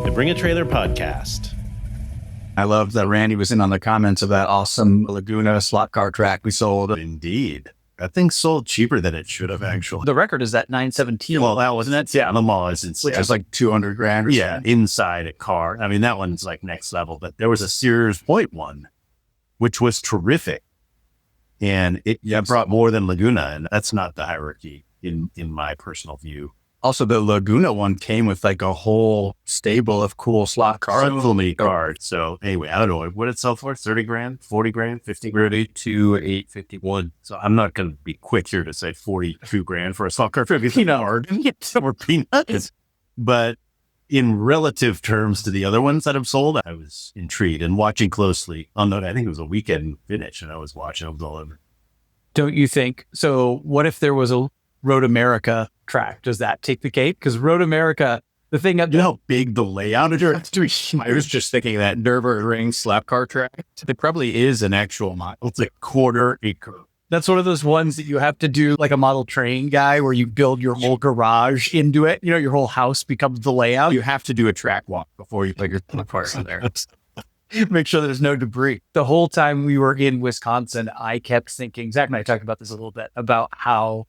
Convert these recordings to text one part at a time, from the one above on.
The Bring a Trailer podcast. I love that Randy was in on the comments of that awesome Laguna slot car track we sold. Indeed. That thing sold cheaper than it should have, actually. The record is at 917. Well, that wasn't it? Yeah, the mall is insane. Which is like 200 grand or Yeah, something. inside a car. I mean, that one's like next level. But there was a Sears Point one, which was terrific. And it brought more than Laguna. And that's not the hierarchy in my personal view. Also, the Laguna one came with like a whole stable of cool slot cars. So many cars. So anyway, I don't know. What did it sell for? 30 grand, 40 grand, 50 grand? 32,851. So I'm not going to be quick here to say 42 grand for a slot car. Or peanuts. But in relative terms to the other ones that have sold, I was intrigued and watching closely. I think it was a weekend finish and I was watching. I was all over. Don't you think? So what if there was a Road America track? Does that take the cake? Because Road America, the thing up, You know how big the layout is? I was just thinking that Nürburgring slap car track. It probably is an actual mile. It's a quarter acre. that's one of those ones that you have to do like a model train guy where you build your whole garage into it. You know, your whole house becomes the layout. You have to do a track walk before you put your cars in there. Make sure there's no debris. The whole time we were in Wisconsin, I kept thinking, Zach and I talked about this a little bit, about how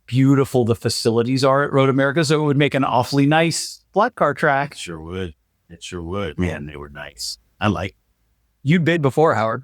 beautiful the facilities are at Road America. So it would make an awfully nice flat car track. It sure would. Man, they were nice. I like. You'd bid before, Howard.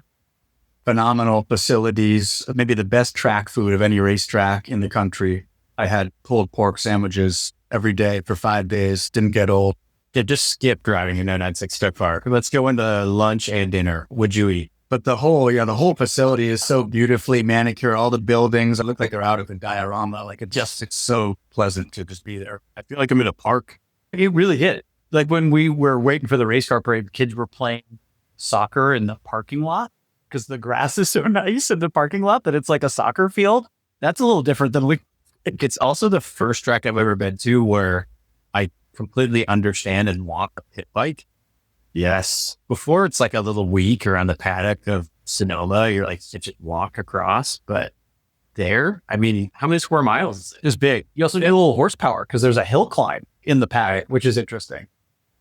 Phenomenal facilities, maybe the best track food of any racetrack in the country. I had pulled pork sandwiches every day for 5 days, didn't get old. Yeah, just skip driving a 996 Step Park. Let's go into lunch and dinner. Would you eat? But the whole facility is so beautifully manicured. All the buildings look like they're out of a diorama. Like it's so pleasant to just be there. I feel like I'm in a park. It really hit. Like when we were waiting for the race car parade, kids were playing soccer in the parking lot because the grass is so nice in the parking lot that it's like a soccer field. That's a little different than It's also the first track I've ever been to where I completely understand and want a pit bike. Yes. Before it's like a little week around the paddock of Sonoma, you're like, you just walk across. But there, I mean, how many square miles is it? It's big. You also get a little horsepower because there's a hill climb in the paddock, which is interesting.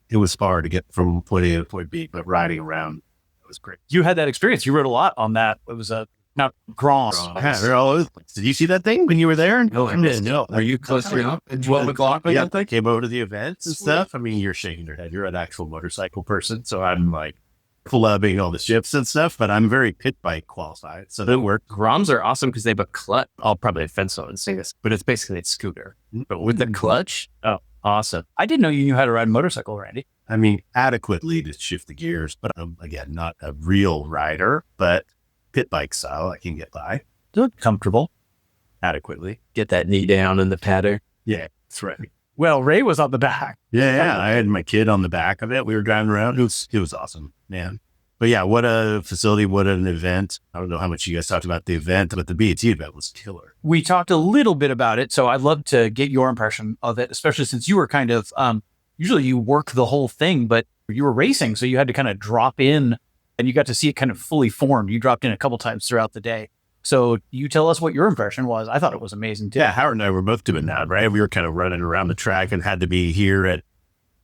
It was far to get from point A to point B, but riding around, it was great. You had that experience. You rode a lot on that. It was not Grand. Yeah, they're all over the place. Did you see that thing when you were there? No, I didn't. No. Are you close enough at 12 o'clock? Yeah, I came over to the events and stuff. I mean, you're shaking your head. You're an actual motorcycle person. So I'm like flubbing all the shifts and stuff, but I'm very pit bike qualified. So that worked. Groms are awesome because they have a clutch. I'll probably offend someone and say this, but it's basically a scooter. But with the clutch, oh, awesome. I didn't know you knew how to ride a motorcycle, Randy. I mean, adequately to shift the gears, but I'm, again, not a real rider, but pit bike style, I can get by. Look comfortable. Adequately. Get that knee down in the paddock. Yeah, that's right. Well, Ray was on the back. Yeah. I had my kid on the back of it. We were driving around. It was awesome, man. But yeah, what a facility, what an event. I don't know how much you guys talked about the event, but the BaT event was killer. We talked a little bit about it, so I'd love to get your impression of it, especially since you were kind of, usually you work the whole thing, but you were racing, so you had to kind of drop in and you got to see it kind of fully formed. You dropped in a couple times throughout the day. So you tell us what your impression was. I thought it was amazing too. Yeah, Howard and I were both doing that, right? We were kind of running around the track and had to be here at,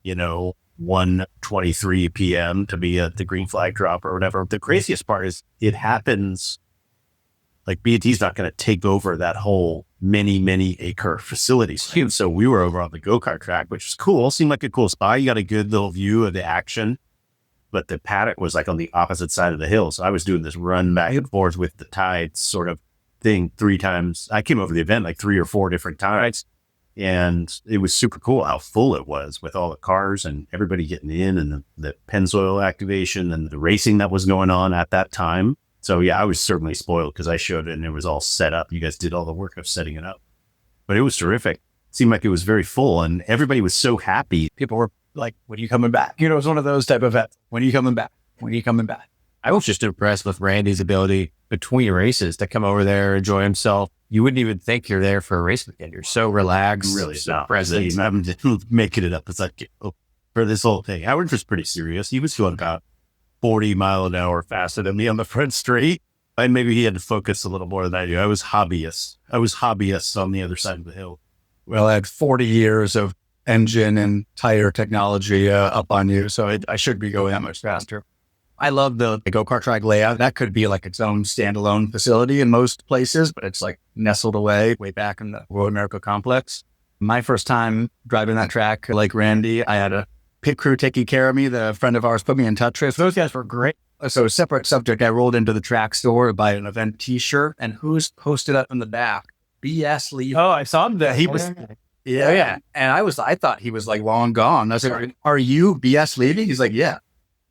1:23 p.m. to be at the green flag drop or whatever. The craziest part is it happens, like BAT's not going to take over that whole many acre facility. So we were over on the Go-Kart track, which was cool. Seemed like a cool spot. You got a good little view of the action, but the paddock was like on the opposite side of the hill. So I was doing this run back and forth with the tide sort of thing 3 times. I came over the event like 3 or 4 different times. And it was super cool how full it was with all the cars and everybody getting in and the Pennzoil activation and the racing that was going on at that time. So yeah, I was certainly spoiled because I showed it and it was all set up. You guys did all the work of setting it up, but it was terrific. It seemed like it was very full and everybody was so happy. People were like, when are you coming back? It was one of those type of events. When are you coming back? When are you coming back? I was just impressed with Randy's ability between races to come over there, enjoy himself. You wouldn't even think you're there for a race weekend. You're so relaxed, Really so present. I'm making it up. It's like, for this whole thing, Howard was pretty serious. He was going about 40 mile an hour faster than me on the front straight. And maybe he had to focus a little more than I do. I was hobbyist on the other side of the hill. Well, I had 40 years of engine and tire technology up on you. So I should be going that much faster. I love the go-kart track layout. That could be like its own standalone facility in most places, but it's like nestled away way back in the Road America complex. My first time driving that track, like Randy, I had a pit crew taking care of me. The friend of ours put me in touch with. Those guys were great. So separate subject, I rolled into the track store to buy an event t-shirt, and who's posted up in the back? BS Lee. Oh, I saw him there. He was, yeah. And I thought he was like long gone. I was like, are you BS leaving? He's like, yeah.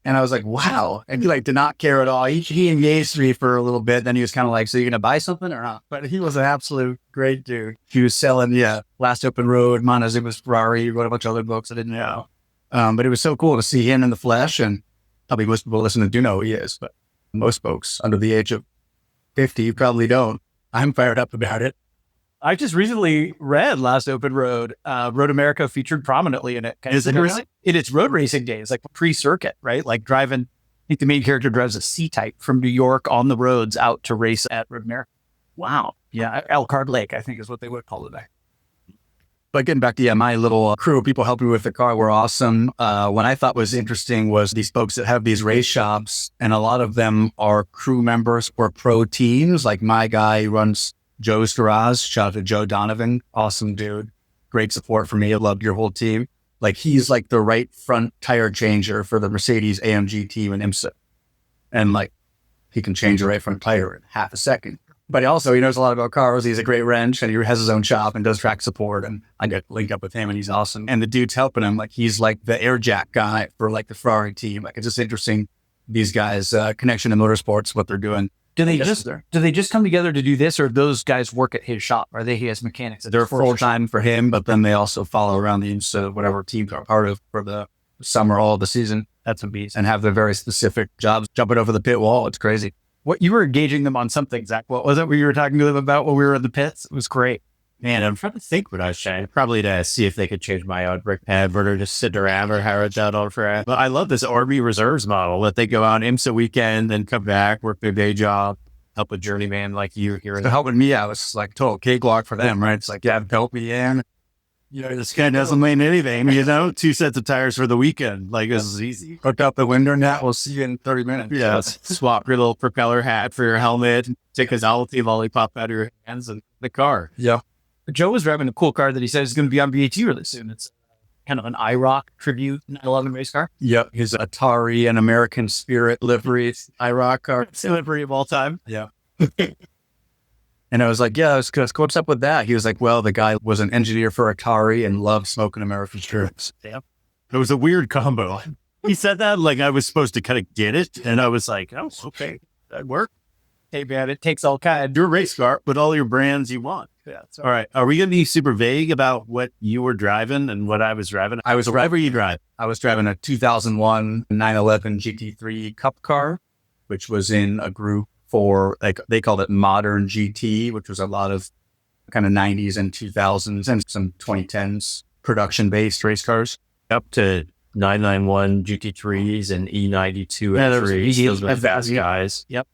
And I was like, wow. And he like did not care at all. He engaged me for a little bit. Then he was kind of like, so you're going to buy something or not? But he was an absolute great dude. He was selling, Last Open Road, Montezuma's Ferrari, wrote a bunch of other books I didn't know. But it was so cool to see him in the flesh. And probably most people listening do know who he is, but most folks under the age of 50 probably don't. I'm fired up about it. I just recently read Last Open Road. Road America featured prominently in it. Is it really? In its road racing days, like pre-circuit, right? Like driving, I think the main character drives a C-Type from New York on the roads out to race at Road America. Wow. Yeah, Elkhart Lake, I think is what they would call it there. But getting back to my little crew of people helping me with the car were awesome. What I thought was interesting was these folks that have these race shops, and a lot of them are crew members or pro teams. Like my guy runs Joe's Garage. Shout out to Joe Donovan. Awesome dude. Great support for me. I loved your whole team. Like he's like the right front tire changer for the Mercedes AMG team in IMSA. And like he can change the right front tire in half a second. But he knows a lot about cars. He's a great wrench and he has his own shop and does track support. And I got linked up with him and he's awesome. And the dude's helping him. Like he's like the air jack guy for like the Ferrari team. Like it's just interesting. These guys, connection to motorsports, what they're doing. Do they just come together to do this, or those guys work at his shop? Are they his mechanics? They're full time for him, but then they also follow around the whatever teams are part of for the summer, all of the season. That's a beast. And have their very specific jobs jumping over the pit wall. It's crazy. What you were engaging them on something, Zach? What was it we were talking to them about when we were in the pits? It was great. Man, I'm trying to think what I was saying. Probably to see if they could change my own brake pad or just sit around or hire it out on for. But I love this Army Reserves model that they go on IMSA weekend and come back, work their day job, help a journeyman like you here. So helping me out was like total cakewalk for them, right? It's like, help me in. This guy doesn't mean anything, 2 sets of tires for the weekend. Like, this is easy. Hook up the window net. We'll see you in 30 minutes. Yeah. Swap your little propeller hat for your helmet, take a novelty lollipop out of your hands and the car. Yeah. Joe was driving a cool car that he says is going to be on BAT really soon. It's kind of an IROC tribute 911 race car. Yep. His Atari and American Spirit livery IROC car. Livery of all time. Yeah. And I was like, what's up with that? He was like, well, the guy was an engineer for Atari and loved smoking American Spirits. Yeah. It was a weird combo. He said that like I was supposed to kind of get it. And I was like, oh, okay, that worked. Hey, man, it takes all kinds. Your race car, but all your brands you want. Yeah. All right. Are we going to be super vague about what you were driving and what I was driving? Whatever you drive. I was driving a 2001 911 GT3 Cup car, which was in a group for, like, they called it Modern GT, which was a lot of kind of 90s and 2000s and some 2010s production-based race cars. Up to 991 GT3s and E92 entries. Those were fast guys. Yep.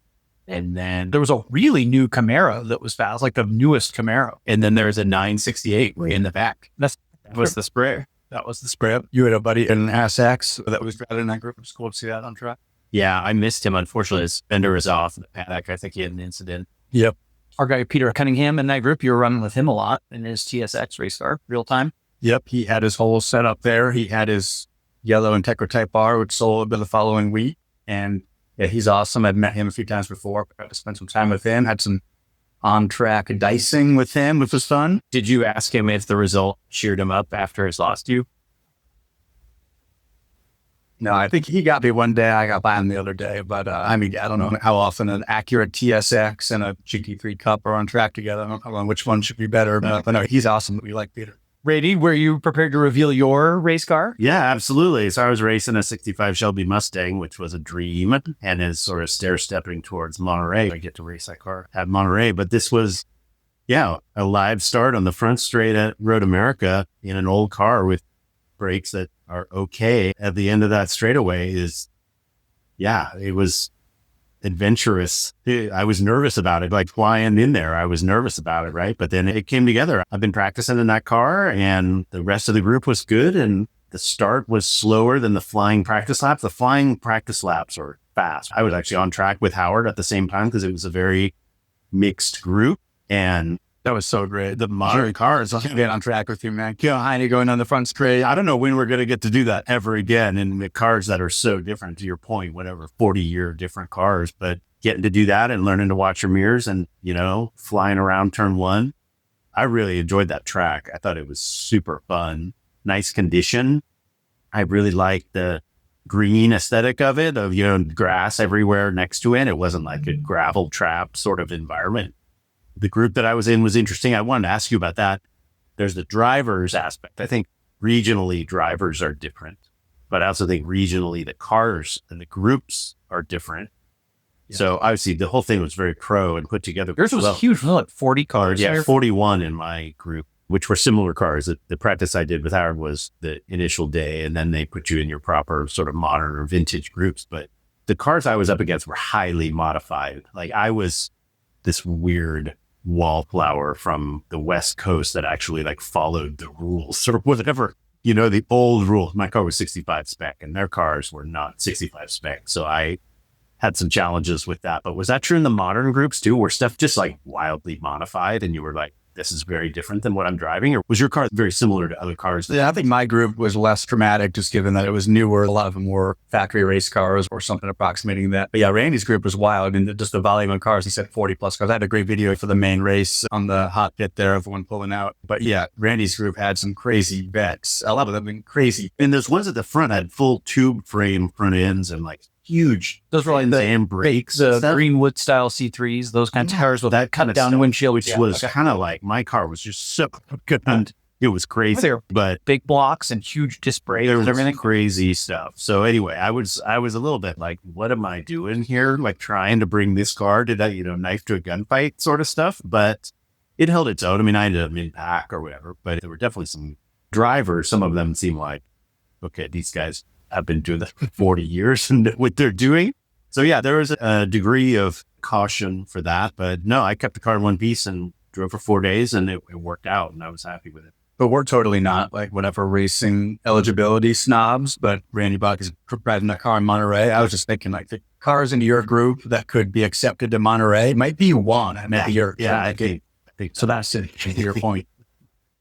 And then there was a really new Camaro that was fast, like the newest Camaro. And then there's a 968 way in the back. That was the spray. That was the spray. You had a buddy in SX that was driving in that group. It was cool to see that on track. Yeah, I missed him. Unfortunately, his fender was off in the paddock. I think he had an incident. Yep. Our guy, Peter Cunningham, in that group, you were running with him a lot in his TSX race car, real time. Yep. He had his whole setup there. He had his yellow Integra Type R, which sold the following week. And yeah, he's awesome. I've met him a few times before. I got to spend some time with him. Had some on-track dicing with him, which was fun. Did you ask him if the result cheered him up after his loss to you? No, I think he got me one day. I got by him the other day. But I don't know how often an accurate TSX and a GT3 Cup are on track together. I don't know which one should be better. But no, he's awesome. We like Peter. Brady, were you prepared to reveal your race car? Yeah, absolutely. So I was racing a 65 Shelby Mustang, which was a dream, and is sort of stair-stepping towards Monterey. I get to race that car at Monterey. But this was, a live start on the front straight at Road America in an old car with brakes that are okay at the end of that straightaway it was adventurous. I was nervous about it, like flying in there. I was nervous about it, right? But then it came together. I've been practicing in that car and the rest of the group was good. And the start was slower than the flying practice laps. The flying practice laps are fast. I was actually on track with Howard at the same time because it was a very mixed group. And That was so great. the modern cars, I'll get on track with you, man. Kill Heine going on the front straight. I don't know when we're going to get to do that ever again. And the cars that are so different, to your point, whatever, 40-year different cars, but getting to do that and learning to watch your mirrors and, flying around turn one. I really enjoyed that track. I thought it was super fun. Nice condition. I really liked the green aesthetic of it, of, grass everywhere next to it. It wasn't like a gravel trap sort of environment. The group that I was in was interesting. I wanted to ask you about that. There's the driver's aspect. I think regionally drivers are different, but I also think regionally the cars and the groups are different. Yeah. So obviously the whole thing was very pro and put together. Yours was huge, like 40 cars. Yeah, 41 in my group, which were similar cars. The practice I did with Howard was the initial day, and then they put you in your proper sort of modern or vintage groups. But the cars I was up against were highly modified. Like I was this weird wallflower from the West Coast that actually like followed the rules or whatever, the old rules. My car was 65 spec and their cars were not 65 spec. So I had some challenges with that. But was that true in the modern groups too? Were stuff just like wildly modified and you were like, this is very different than what I'm driving? Or was your car very similar to other cars? Yeah, I think my group was less dramatic, just given that it was newer. A lot of them were factory race cars or something approximating that. But yeah, Randy's group was wild. I mean, just the volume of cars, he said 40 plus cars. I had a great video for the main race on the hot pit there of one pulling out. But yeah, Randy's group had some crazy bets. A lot of them been crazy. And those ones at the front had full tube frame front ends and like huge. Those were like the and brakes. The Greenwood style C3s, those kinds of cars with that cut down windshield. Which was kind of like, my car was just so good. It was crazy. But big blocks and huge disc brakes. There was everything crazy stuff. So anyway, I was a little bit like, what am I doing here? Like trying to bring this car to that, knife to a gunfight sort of stuff. But it held its own. I mean, I ended up in pack or whatever, but there were definitely some drivers. Some of them seemed like, okay, these guys have been doing this for 40 years and what they're doing. So yeah, there was a degree of caution for that, but no, I kept the car in one piece and drove for 4 days and it worked out and I was happy with it. But we're totally not like whatever racing eligibility snobs, but Randy Buck is riding a car in Monterey. I was just thinking like the cars in your group that could be accepted to Monterey might be one. I think so. That's it, to your point.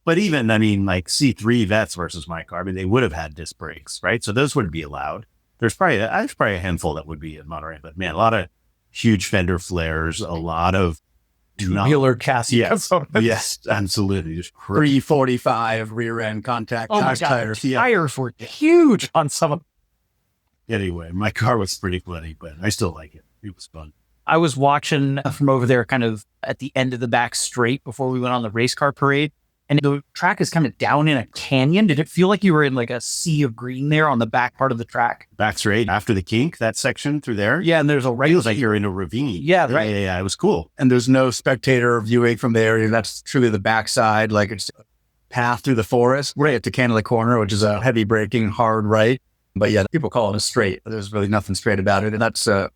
But even, I mean, like C3 vets versus my car, I mean, they would have had disc brakes, right? So those would be allowed. There's probably a handful that would be in Monterey, but man, a lot of huge fender flares, a lot of two-wheeler chassis. Yes, absolutely. Just 345 rear end contact tires. The tires were huge on some of them. Anyway, my car was pretty bloody, but I still like it. It was fun. I was watching from over there kind of at the end of the back straight before we went on the race car parade. And the track is kind of down in a canyon. Did it feel like you were in like a sea of green there on the back part of the track? Back straight after the kink, that section through there. Yeah, and there's a feels like you're in a ravine. Yeah, right. Yeah, it was cool. And there's no spectator viewing from the area. That's truly the backside, like it's a path through the forest, right at the Canada Corner, which is a heavy braking, hard right. But yeah, people call it a straight. There's really nothing straight about it. And that's a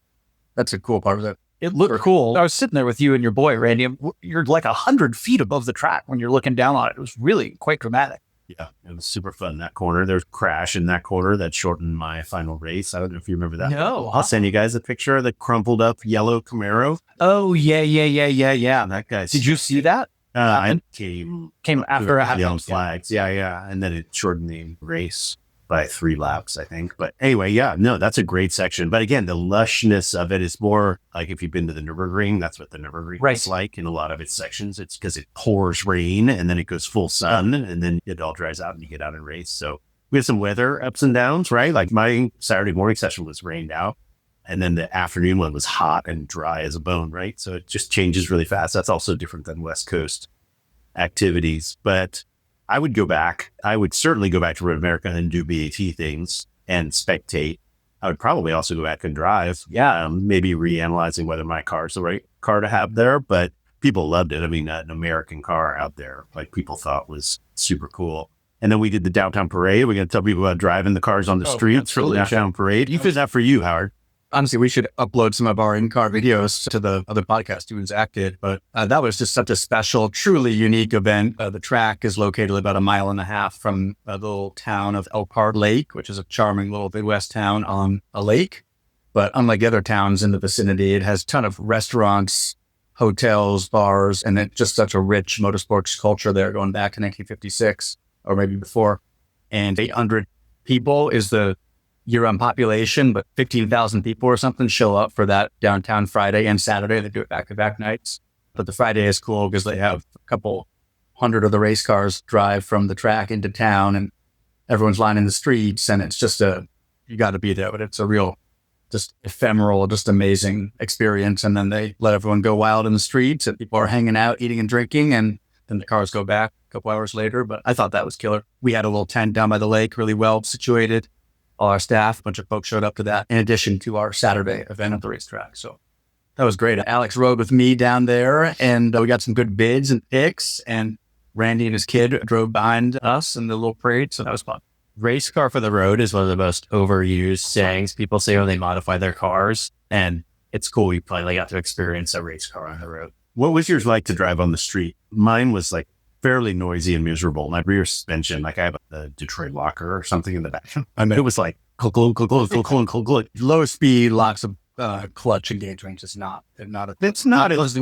cool part of it. It looked cool. I was sitting there with you and your boy, Randy. You're like 100 feet above the track when you're looking down on it. It was really quite dramatic. Yeah, it was super fun. That corner, there's a crash in that corner that shortened my final race. I don't know if you remember that. No. I'll send you guys a picture of the crumpled up yellow Camaro. Oh, yeah. That guy. Did you see that? I came after I had yellow flags. Yeah. And then it shortened the race by 3 laps, I think. But anyway, yeah, no, that's a great section. But again, the lushness of it is more like if you've been to the Nürburgring, that's what the Nürburgring is like in a lot of its sections. It's because it pours rain and then it goes full sun and then it all dries out and you get out and race. So we had some weather ups and downs, right? Like my Saturday morning session was rained out and then the afternoon one was hot and dry as a bone, right? So it just changes really fast. That's also different than West Coast activities. But I would go back. I would certainly go back to Road America and do BAT things and spectate. I would probably also go back and drive. Yeah. Maybe reanalyzing whether my car is the right car to have there, but people loved it. I mean, an American car out there, like people thought was super cool. And then we did the downtown parade. We're going to tell people about driving the cars on the streets for the downtown parade. You did that for you, Howard. Honestly, we should upload some of our in-car videos to the other podcast you and Zach did. But that was just such a special, truly unique event. The track is located about 1.5 miles from the little town of Elkhart Lake, which is a charming little Midwest town on a lake. But unlike the other towns in the vicinity, it has a ton of restaurants, hotels, bars, and it's just such a rich motorsports culture there going back to 1956 or maybe before. And 800 people is the year-round population, but 15,000 people or something show up for that downtown Friday and Saturday. They do it back-to-back nights. But the Friday is cool because they have a couple hundred of the race cars drive from the track into town and everyone's lining the streets. And it's just you got to be there, but it's a real, just ephemeral, just amazing experience. And then they let everyone go wild in the streets and people are hanging out, eating and drinking. And then the cars go back a couple hours later. But I thought that was killer. We had a little tent down by the lake, really well situated. All our staff, a bunch of folks showed up to that in addition to our Saturday event at the racetrack. So that was great. Alex rode with me down there and we got some good bids and picks, and Randy and his kid drove behind us in the little parade. So that was fun. Race car for the road is one of the most overused sayings people say when they modify their cars. And it's cool. You finally got to experience a race car on the road. What was yours like to drive on the street? Mine was like fairly noisy and miserable. My rear suspension, like I have a Detroit locker or something in the back. I mean, it was like Low speed, lots of clutch engagement. It's not. It's not. Was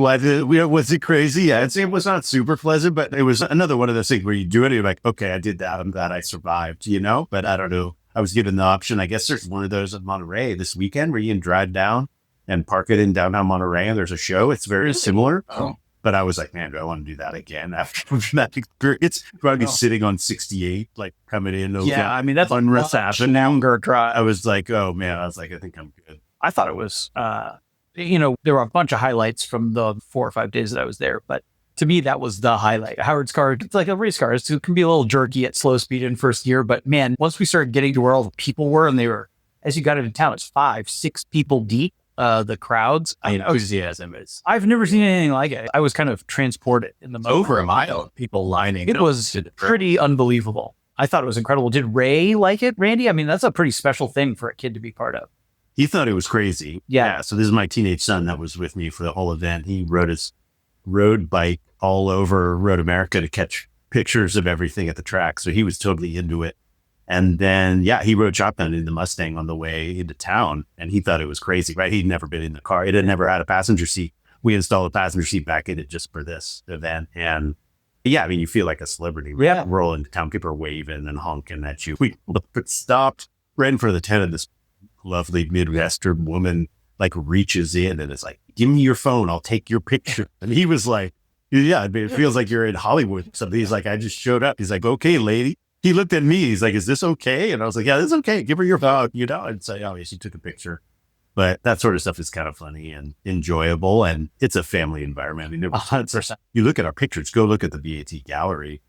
it crazy? Yeah, it was not super pleasant, but it was another one of those things where you do it and you're like, okay, I did that. I'm glad I survived, But I don't know. I was given the option. I guess there's one of those at Monterey this weekend where you can drive down and park it in downtown Monterey and there's a show. It's very similar. Oh. But I was like, man, do I want to do that again after that experience? Probably sitting on 68, like coming in. Yeah, I mean, that's a longer drive. I was like, oh man, I think I'm good. I thought it was, there were a bunch of highlights from the 4 or 5 days that I was there. But to me, that was the highlight. Howard's car, it's like a race car. It can be a little jerky at slow speed in first gear. But man, once we started getting to where all the people were, and they were, as you got into town, it's 5, 6 people deep. The crowds. Enthusiasm is. I've never seen anything like it. I was kind of transported in the moment. Over a mile, people lining. It was pretty unbelievable. I thought it was incredible. Did Ray like it, Randy? I mean, that's a pretty special thing for a kid to be part of. He thought it was crazy. Yeah. So this is my teenage son that was with me for the whole event. He rode his road bike all over Road America to catch pictures of everything at the track. So he was totally into it. And then, he rode shotgun in the Mustang on the way into town, and he thought it was crazy, right? He'd never been in the car. It had never had a passenger seat. We installed a passenger seat back in it just for this event. And I mean, you feel like a celebrity. Yeah. Roll into town, people are waving and honking at you. We stopped right in front of the tent, and this lovely Midwestern woman like reaches in and is like, give me your phone. I'll take your picture. And he was like, yeah, it feels like you're in Hollywood. So he's like, I just showed up. He's like, okay, lady. He looked at me. He's like, is this okay? And I was like, yeah, this is okay. Give her your phone, And so, she took a picture. But that sort of stuff is kind of funny and enjoyable. And it's a family environment. I mean, 100%. You look at our pictures, go look at the BaT gallery.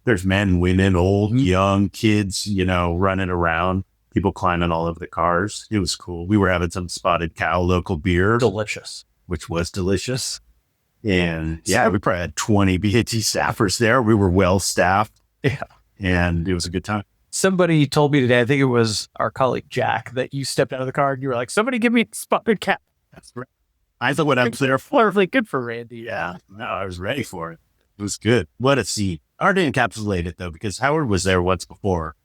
There's men, women, old, young, kids, running around, people climbing all over the cars. It was cool. We were having some Spotted Cow local beer. Delicious. Which was delicious. And we probably had 20 BaT staffers there. We were well staffed. Yeah. And it was a good time. Somebody told me today, I think it was our colleague Jack, that you stepped out of the car and you were like, somebody give me Spotted Cow. That's right. I thought when I was there, good for Randy. Yeah. No, I was ready for it. It was good. What a scene. Hard to encapsulate it though, because Howard was there once before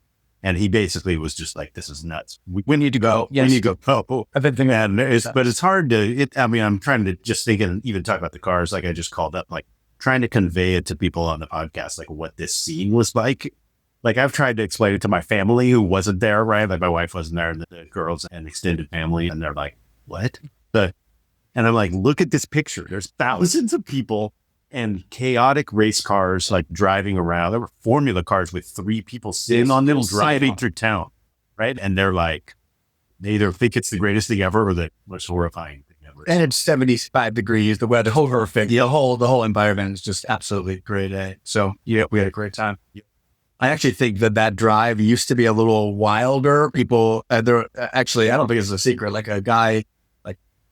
and he basically was just like, this is nuts. We need to go. Yes. We need to go. Oh. I've been thinking but it's hard to, I'm trying to just think and even talk about the cars. Like I just called up, like trying to convey it to people on the podcast, like what this scene was like. Like I've tried to explain it to my family who wasn't there, right? Like my wife wasn't there and the girls and extended family. And they're like, what? And I'm like, look at this picture. There's thousands of people and chaotic race cars like driving around. There were Formula cars with 3 people sitting on them driving through town, right? And they're like, they either think it's the greatest thing ever or the most horrifying thing ever. And it's 75 degrees. The weather's perfect. The whole environment is just absolutely great. So we had a great time. Yeah. I actually think that drive used to be a little wilder. People, I don't think it's a secret. Like a guy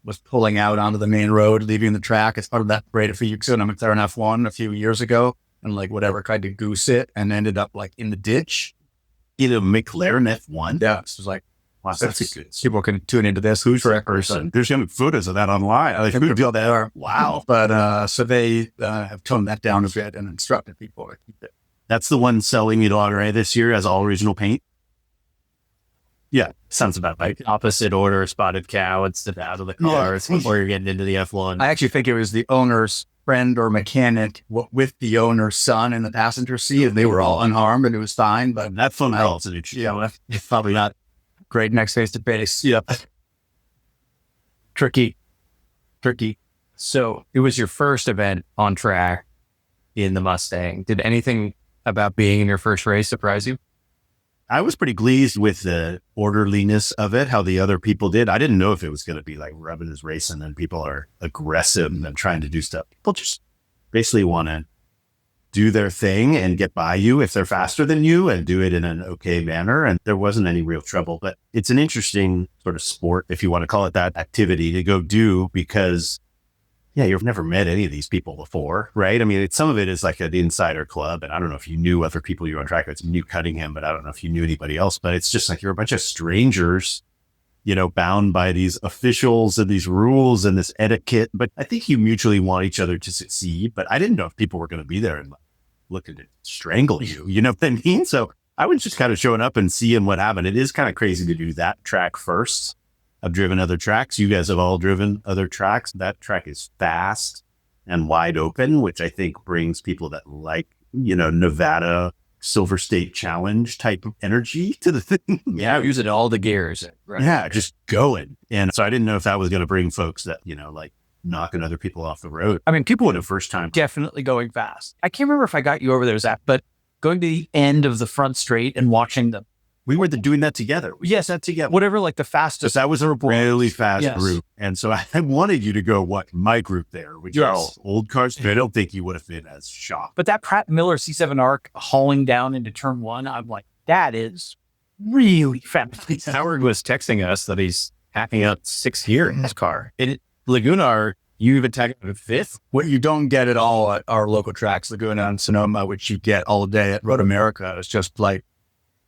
was pulling out onto the main road, leaving the track as part of that parade of Fuchs and McLaren F1 a few years ago, and tried to goose it and ended up in the ditch. In a McLaren F1? Yeah, it was like, Wow, that's a good. People can tune into this. Who's that person? There's going to be photos of that online. Like, who feel they are? Wow. But so they have toned that down a bit and instructed people to keep it. That's the one selling in Monterey this year as all original paint. Yeah, sounds about like opposite order spotted cow instead out of the cars before you're getting into the F1. I actually think it was the owner's friend or mechanic with the owner's son in the passenger seat, and they were all unharmed and it was fine. But That phone calls. it's probably not great next face to face. Yep. Tricky. So it was your first event on track in the Mustang. Did anything about being in your first race surprise you? I was pretty pleased with the orderliness of it, how the other people did. I didn't know if it was going to be like rubbing his racing and people are aggressive and trying to do stuff. People just basically want to do their thing and get by you if they're faster than you and do it in an okay manner. And there wasn't any real trouble, but it's an interesting sort of sport, if you want to call it that, activity to go do because, yeah, you've never met any of these people before, right? I mean, some of it is like an insider club. And I don't know if you knew other people you were on track with. You knew Cunningham, but I don't know if you knew anybody else. But it's just like you're a bunch of strangers, bound by these officials and these rules and this etiquette. But I think you mutually want each other to succeed. But I didn't know if people were going to be there and looking to strangle you, you know what I mean? So I was just kind of showing up and seeing what happened. It is kind of crazy to do that track first. I've driven other tracks. You guys have all driven other tracks. That track is fast and wide open, which I think brings people that like, Nevada Silver State Challenge type of energy to the thing. Yeah, using all the gears. Right? Yeah, just going. And so I didn't know if that was going to bring folks that, like knocking other people off the road. I mean, people would the have first time. definitely going fast. I can't remember if I got you over there, Zach, but going to the end of the front straight and watching them. We were doing that together. Yes, that together. Whatever, like the fastest. That was a really fast Yes. group. And so I wanted you to go my group there, which is old cars. I don't think you would have been as shocked. But that Pratt Miller C7 ARC hauling down into turn one, I'm like, that is really fast. Howard was texting us that he's hacking out 6th gear in his car. In Laguna, you even tag out a 5th? What you don't get at all at our local tracks, Laguna and Sonoma, which you get all day at Road America, is just like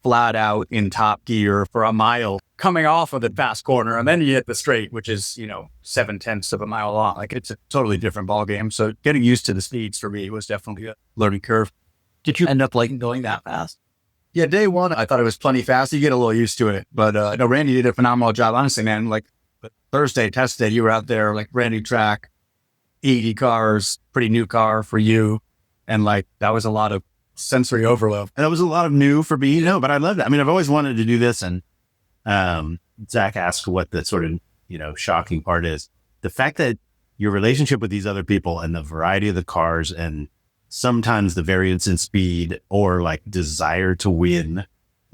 flat out in top gear for a mile coming off of the fast corner. And then you hit the straight, which is, 7/10 of a mile long. Like it's a totally different ball game. So getting used to the speeds for me was definitely a learning curve. Did you end up liking going that fast? Yeah, day one, I thought it was plenty fast. You get a little used to it. But no, Randy did a phenomenal job. Honestly, man, like Thursday test day, you were out there, like brand new track, 80 cars, pretty new car for you. And like, that was a lot of sensory overload. And that was a lot of new for me, but I love that. I mean, I've always wanted to do this. And Zach asked what the sort of, shocking part is. The fact that your relationship with these other people and the variety of the cars and sometimes the variance in speed or like desire to win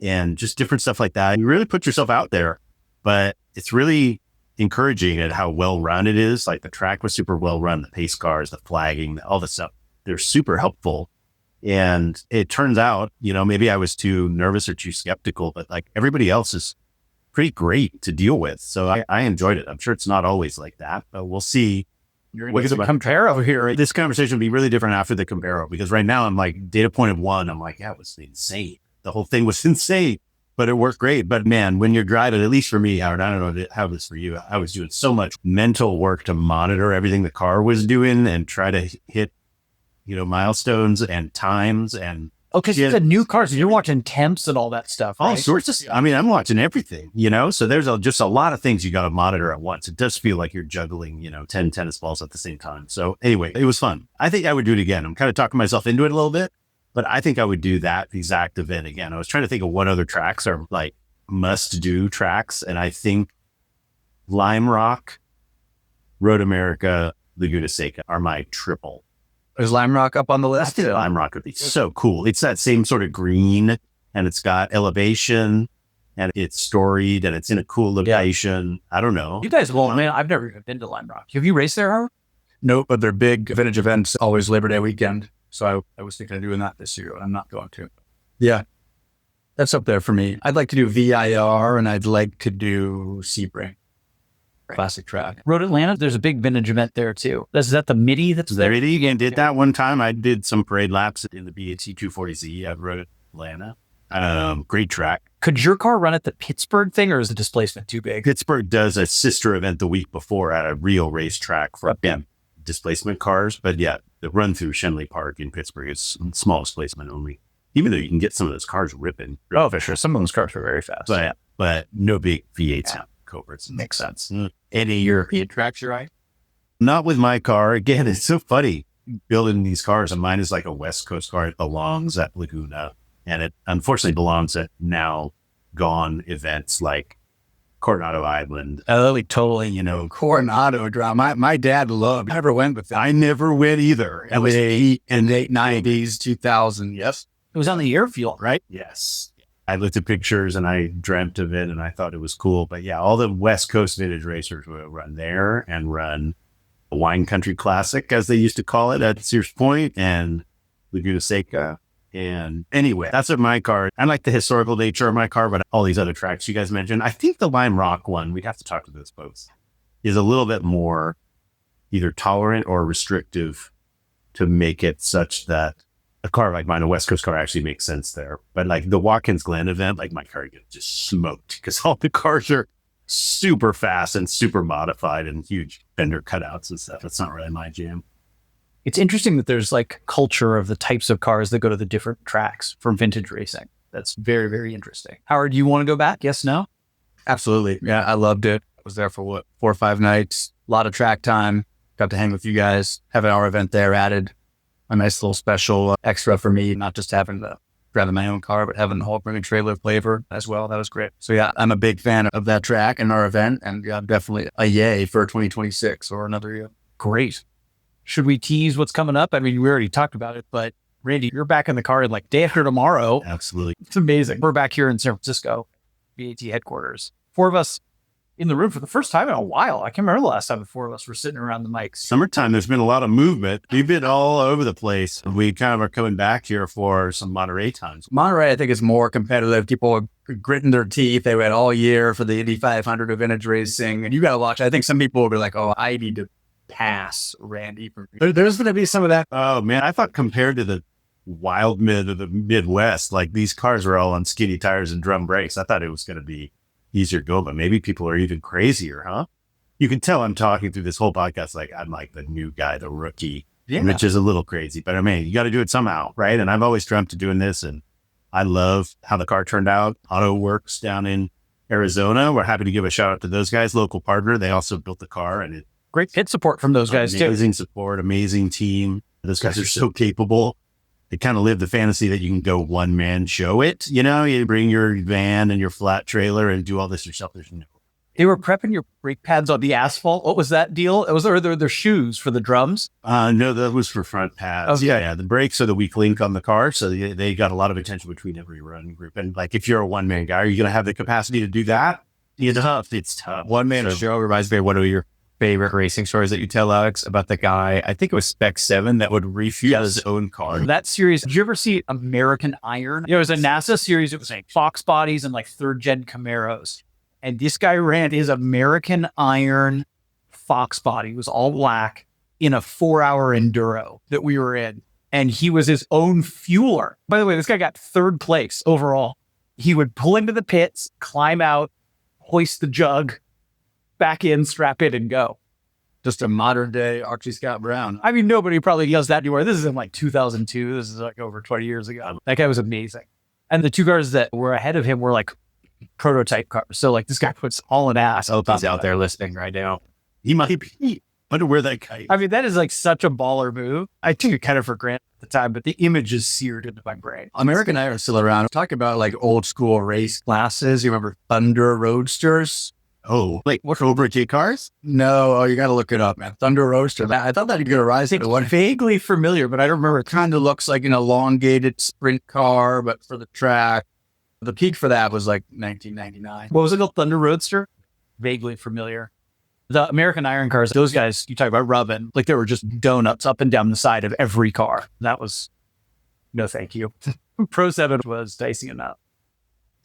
and just different stuff like that. You really put yourself out there, but it's really encouraging at how well run it is. Like the track was super well run, the pace cars, the flagging, all the stuff. They're super helpful. And it turns out, maybe I was too nervous or too skeptical, but like everybody else is pretty great to deal with. So I enjoyed it. I'm sure it's not always like that, but we'll see. You're going to compare over here. Right? This conversation will be really different after the Comparo, because right now I'm like data point of 1. I'm like, yeah, it was insane. The whole thing was insane, but it worked great. But man, when you're driving, at least for me, Howard, I don't know how it was for you. I was doing so much mental work to monitor everything the car was doing and try to hit, milestones and times and because it's a new car, so you're watching temps and all that stuff, right? All sorts of stuff. I mean, I'm watching everything, so there's just a lot of things you got to monitor at once. It does feel like you're juggling, 10 tennis balls at the same time. So anyway, it was fun. I think I would do it again. I'm kind of talking myself into it a little bit, but I think I would do that exact event again. I was trying to think of what other tracks are like must do tracks. And I think Lime Rock, Road America, Laguna Seca are my triple. Is Lime Rock up on the list? I think Lime Rock would be so cool. It's that same sort of green, and it's got elevation, and it's storied, and it's in a cool location. Yeah. I don't know. You guys won't, man. I've never even been to Lime Rock. Have you raced there, Howard? Nope, but their big vintage events always Labor Day weekend. So I was thinking of doing that this year, but I'm not going to. Yeah, that's up there for me. I'd like to do VIR, and I'd like to do Sebring. Classic track. Road Atlanta, there's a big vintage event there too. Is that the MIDI that's there? MIDI again did that one time. I did some parade laps in the BAT 240Z at Road Atlanta. Great track. Could your car run at the Pittsburgh thing, or is the displacement too big? Pittsburgh does a sister event the week before at a real racetrack for displacement cars. But yeah, the run through Shenley Park in Pittsburgh is small displacement only, even though you can get some of those cars ripping. Oh, for sure. Some of those cars are very fast. But no big V8s and Cobrats. Makes sense. Any European tracks, right? Not with my car. Again, it's so funny building these cars. And mine is like a West Coast car. It belongs at Laguna. And it unfortunately belongs at now gone events like Coronado Island. Totally, Coronado drama. My dad loved. I never went with that. I never went either. It was in the 90s, 2000. Yes. It was on the airfield, right? Yes. I looked at pictures and I dreamt of it and I thought it was cool. But yeah, all the West Coast vintage racers will run there and run a Wine Country Classic, as they used to call it, at Sears Point and Laguna Seca. And anyway, that's what my car, I like the historical nature of my car, but all these other tracks you guys mentioned, I think the Lime Rock one, we'd have to talk to those folks, is a little bit more either tolerant or restrictive to make it such that a car like mine, a West Coast car, actually makes sense there. But like the Watkins Glen event, like my car gets just smoked because all the cars are super fast and super modified and huge fender cutouts and stuff. That's not really my jam. It's interesting that there's like culture of the types of cars that go to the different tracks from vintage racing. That's very, very interesting. Howard, do you want to go back? Yes, no? Absolutely. Yeah, I loved it. I was there for 4 or 5 nights, a lot of track time, got to hang with you guys, have our event there added. A nice little special extra for me, not just having the driving my own car, but having the whole bring trailer flavor as well. That was great. So yeah, I'm a big fan of that track and our event, and yeah, definitely a yay for 2026 or another year. Great. Should we tease what's coming up? I mean, we already talked about it, but Randy, you're back in the car like day after tomorrow. Absolutely. It's amazing. We're back here in San Francisco, BAT headquarters. 4 of us in the room for the first time in a while. I can't remember the last time the 4 of us were sitting around the mics. Summertime, there's been a lot of movement. We've been all over the place. We kind of are coming back here for some Monterey times. Monterey, I think, is more competitive. People are gritting their teeth. They went all year for the Indy 500 of vintage racing. And you got to watch. I think some people will be like, oh, I need to pass Randy. There's going to be some of that. Oh, man. I thought compared to the wild mid of the Midwest, like these cars were all on skinny tires and drum brakes. I thought it was going to be easier to go, but maybe people are even crazier, huh? You can tell I'm talking through this whole podcast like I'm like the new guy, the rookie, which is a little crazy. But I mean, you got to do it somehow, right? And I've always dreamt of doing this, and I love how the car turned out. AutoWorks down in Arizona. We're happy to give a shout out to those guys, local partner. They also built the car, and it great pit support from those guys too. Amazing support, amazing team. Those guys are so capable. They kind of live the fantasy that you can go one man show it. You know, you bring your van and your flat trailer and do all this yourself. There's no. They were prepping your brake pads on the asphalt. What was that deal? It was their shoes for the drums. No, that was for front pads. Okay. Yeah. The brakes are the weak link on the car. So they got a lot of attention between every run group. And like, if you're a one man guy, are you going to have the capacity to do that? It's tough. One man show reminds me of one of your favorite racing stories that you tell, Alex, about the guy, I think it was Spec 7, that would refuel his own car. That series, did you ever see American Iron? It was a NASA series. It was like Fox bodies and like 3rd gen Camaros. And this guy ran his American Iron Fox body. It was all black in a 4-hour enduro that we were in. And he was his own fueler. By the way, this guy got 3rd place overall. He would pull into the pits, climb out, hoist the jug, back in, strap it, and go. Just a modern day Archie Scott Brown. I mean, nobody probably does that anymore. This is in like 2002. This is like over 20 years ago. That guy was amazing. And the 2 cars that were ahead of him were like prototype cars. So like this guy puts all an ass. I hope he's out there listening right now. He might be. I wonder where that guy. I mean, that is like such a baller move. I took it kind of for granted at the time, but the image is seared into my brain. American Iron is still around. Talk about like old school race classes. You remember Thunder Roadsters? Oh, like what, Cobra K cars? No, you got to look it up, man. Thunder Roadster. I thought that'd get a rise. It's vaguely familiar, but I don't remember. It kind of looks like an elongated sprint car, but for the track. The peak for that was like 1999. What was it called? Thunder Roadster? Vaguely familiar. The American Iron cars, those guys, you talk about rubbing, like there were just donuts up and down the side of every car. That was, no thank you. Pro 7 was dicey enough.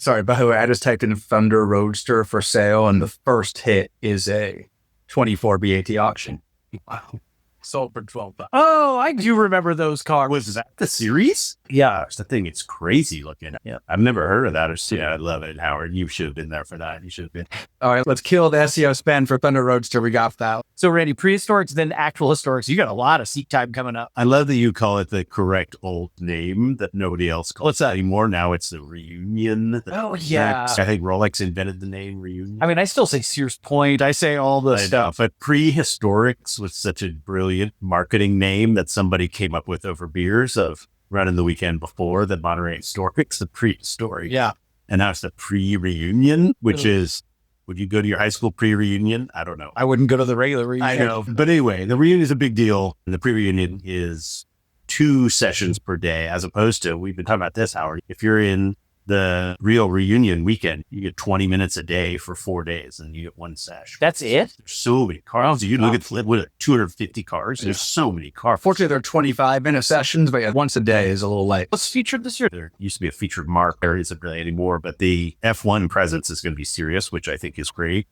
Sorry, by the way, I just typed in Thunder Roadster for sale, and the first hit is a 24 BAT auction. Wow. Sold for $12. Oh, I do remember those cars. Was that the series? Yeah. Gosh, the thing is crazy looking. Yeah. I've never heard of that or seen it. I love it, Howard. You should have been there for that. You should have been. All right, let's kill the SEO spend for Thunder Roadster. We got that. So Randy, prehistorics, then actual historics. You got a lot of seat time coming up. I love that you call it the correct old name that nobody else calls it anymore. Now it's the Reunion. Oh, yeah. I think Rolex invented the name Reunion. I mean, I still say Sears Point. I say all the stuff. But prehistorics was such a brilliant marketing name that somebody came up with over beers of running the weekend before the Monterey Historics, the prehistoric. Yeah. And now it's the pre-reunion, which is, would you go to your high school pre-reunion? I don't know. I wouldn't go to the regular reunion. I know. But anyway, the reunion is a big deal. And the pre-reunion is 2 sessions per day, as opposed to, we've been talking about this, Howard. If you're in the real reunion weekend, you get 20 minutes a day for 4 days and you get 1 session. That's it? There's so many cars. You look at what, 250 cars. There's so many cars. Fortunately, they're 25-minute sessions, but once a day is a little light. What's featured this year? There used to be a featured mark. There isn't really anymore, but the F1 presence is going to be serious, which I think is great.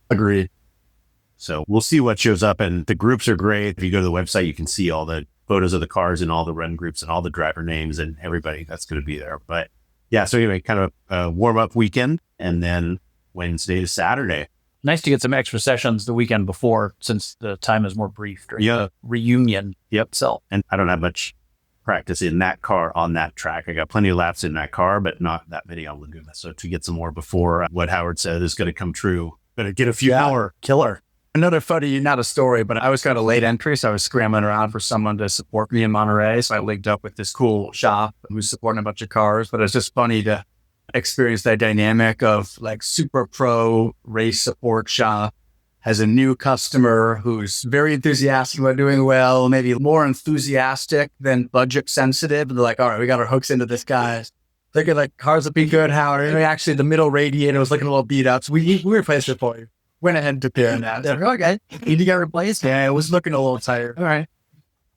Agreed. So we'll see what shows up. And the groups are great. If you go to the website, you can see all the photos of the cars and all the run groups and all the driver names and everybody that's going to be there. But yeah, so anyway, kind of a warm-up weekend, and then Wednesday to Saturday. Nice to get some extra sessions the weekend before, since the time is more brief during the reunion itself. And I don't have much practice in that car on that track. I got plenty of laps in that car, but not that many on Laguna. So to get some more before what Howard said is going to come true, better get a few hour killer. Another funny, not a story, but I was kind of late entry, so I was scrambling around for someone to support me in Monterey. So I linked up with this cool shop who's supporting a bunch of cars. But it's just funny to experience that dynamic of like super pro race support shop has a new customer who's very enthusiastic about doing well, maybe more enthusiastic than budget sensitive. And they're like, all right, we got our hooks into this guy. Thinking like cars would be good, Howard. And actually, the middle radiator was looking a little beat up, so we replaced it for you. Went ahead and took care of that. Okay. Need to get replaced? Yeah, it was looking a little tired. All right.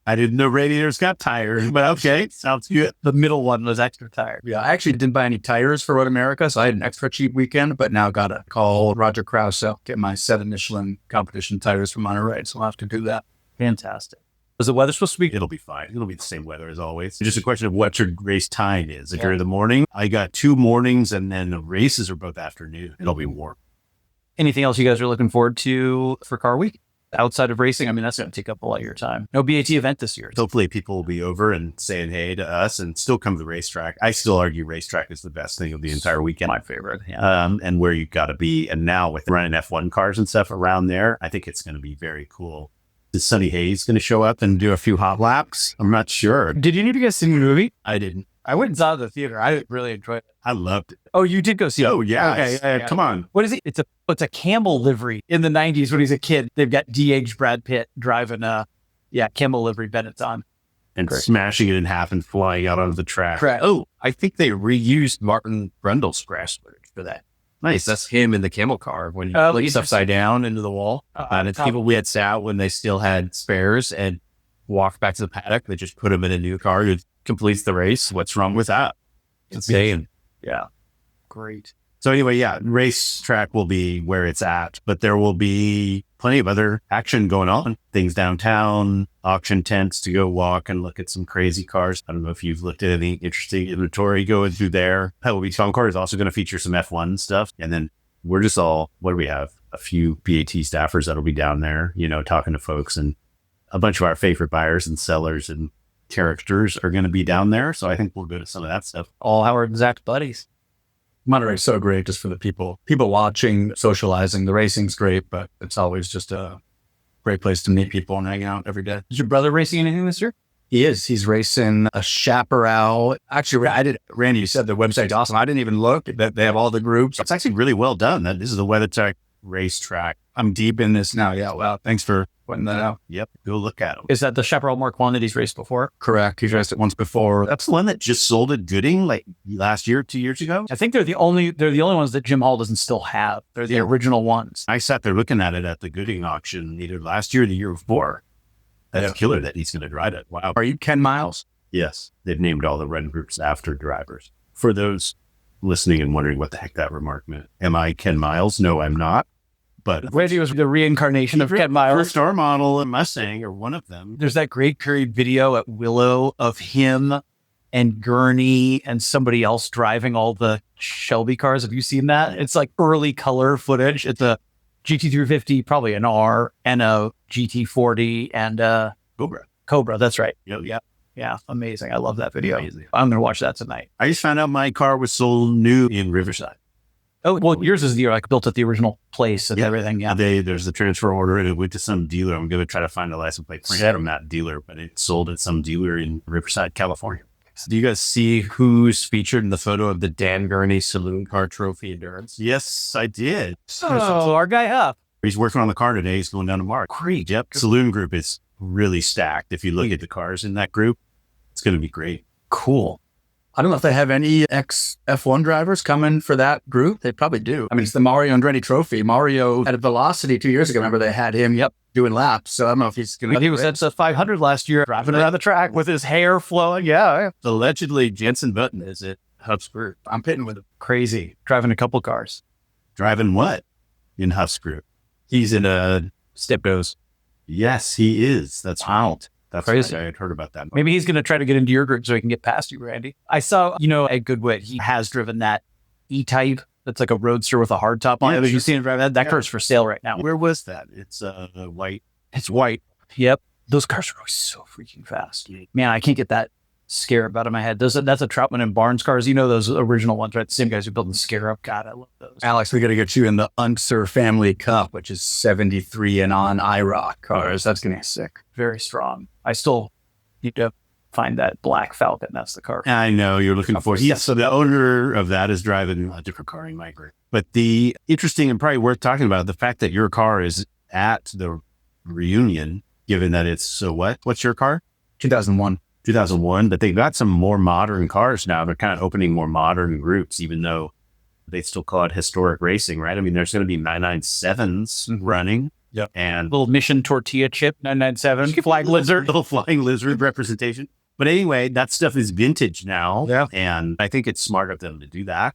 I didn't know radiators got tired, but okay. Sounds good. The middle one was extra tired. Yeah, I actually didn't buy any tires for Road America, so I had an extra cheap weekend, but now got to call Roger Krause, get my set of Michelin competition tires from Monterey, so I'll have to do that. Fantastic. Is the weather supposed to be? It'll be fine. It'll be the same weather as always. It's just a question of what your race time is. If you're in the morning, I got 2 mornings, and then the races are both afternoon. It'll be warm. Anything else you guys are looking forward to for Car Week? Outside of racing, I mean, that's going to take up a lot of your time. No BAT event this year. Hopefully people will be over and saying hey to us and still come to the racetrack. I still argue racetrack is the best thing of the entire weekend. My favorite. Yeah. And where you've got to be. And now with running F1 cars and stuff around there, I think it's going to be very cool. Is Sonny Hayes going to show up and do a few hot laps? I'm not sure. Did any of you guys see the movie? I didn't. I went and saw it at the theater. I really enjoyed it. I loved it. Oh, you did go see it? Oh, yeah. Okay. Come on. What is it? It's a Camel livery in the 90s when he's a kid. They've got de-aged Brad Pitt driving Camel livery Benetton. And smashing it in half and flying out onto the track. Correct. Oh, I think they reused Martin Brundle's crash footage for that. Nice. That's him in the camel car when he flips upside down into the wall. And it's people we had out when they still had spares and walked back to the paddock. They just put him in a new car that completes the race. What's wrong with that? It's insane. Yeah. Great. So anyway, yeah, racetrack will be where it's at, but there will be plenty of other action going on. Things downtown, auction tents to go walk and look at some crazy cars. I don't know if you've looked at any interesting inventory going through there. Pebble Beach Fun Car is also going to feature some F1 stuff. And then we're just all, what do we have? A few BAT staffers that'll be down there, talking to folks, and a bunch of our favorite buyers and sellers and characters are going to be down there. So I think we'll go to some of that stuff. All Howard and Zach's buddies. Monterey's so great just for the people watching, socializing. The racing's great, but it's always just a great place to meet people and hang out every day. Is your brother racing anything this year? He is. He's racing a Chaparral. Actually, Randy, you said the website's awesome. I didn't even look. They have all the groups. It's actually really well done. This is the WeatherTech racetrack. I'm deep in this now. Yeah. Wow. Thanks for pointing that out. Yep. Go look at them. Is that the Chaparral Mark I that he's raced before? Correct. He's raced it once before. That's the one that just sold at Gooding like last year, 2 years ago. I think they're the only ones that Jim Hall doesn't still have. They're the original ones. I sat there looking at it at the Gooding auction either last year or the year before. That's killer that he's going to ride it. Wow. Are you Ken Miles? Yes. They've named all the run groups after drivers. For those listening and wondering what the heck that remark meant. Am I Ken Miles? No, I'm not. But Randy was the reincarnation of Ken Miles. First star model and Mustang, or one of them. There's that great Curry video at Willow of him and Gurney and somebody else driving all the Shelby cars. Have you seen that? It's like early color footage. It's a GT350, probably an R, and a GT40 and a Cobra. That's right. Yep. Yeah. Amazing. I love that video. Amazing. I'm going to watch that tonight. I just found out my car was sold new in Riverside. Oh, well, yours is built at the original place and everything. Yeah. There's the transfer order and it went to some dealer. I'm going to try to find a license plate from that dealer, but it sold at some dealer in Riverside, California. So do you guys see who's featured in the photo of the Dan Gurney Saloon Car Trophy Endurance? Yes, I did. So our guy Huff. He's working on the car today. He's going down to Mohr. Great. Yep. Saloon group is really stacked. If you look at the cars in that group, it's going to be great. Cool. I don't know if they have any ex-F1 drivers coming for that group. They probably do. I mean, it's the Mario Andretti Trophy. Mario at Velocity 2 years ago. Remember, they had him doing laps. So I don't know if he's going to... He was at the 500 last year, driving around the track with his hair flowing. Yeah. Allegedly, Jensen Button is at Huff's group. I'm pitting with him. Crazy. Driving a couple cars. Driving what in Huff's group? He's in a Steptoes. Yes, he is. That's wild. That's crazy. Right. I had heard about that. Maybe he's going to try to get into your group so he can get past you, Randy. I saw, at Goodwit, he has driven that E-Type. That's like a Roadster with a hardtop on it. Have you seen him drive that? That car's for sale right now. Where was that? It's white. It's white. Yep. Those cars are always so freaking fast. Man, I can't get that Scarab out of my head. That's a Troutman and Barnes cars. Those original ones, right? The same guys who built the Scarab. God, I love those. Alex, we got to get you in the Unser Family Cup, which is 73 and on IROC cars. That's going to be sick. Very strong. I still need to find that black Falcon. That's the car. I know you're looking for. Yes. So the owner of that is driving a different car in my group. But the interesting and probably worth talking about, the fact that your car is at the reunion, given that it's, so what? What's your car? 2001. 2001, but they've got some more modern cars now. They're kind of opening more modern groups, even though they still call it historic racing, right? I mean, there's going to be 997s running. Yep. And little Mission Tortilla Chip 997 flag lizard. Little flying lizard representation. But anyway, that stuff is vintage now. Yeah. And I think it's smart of them to do that.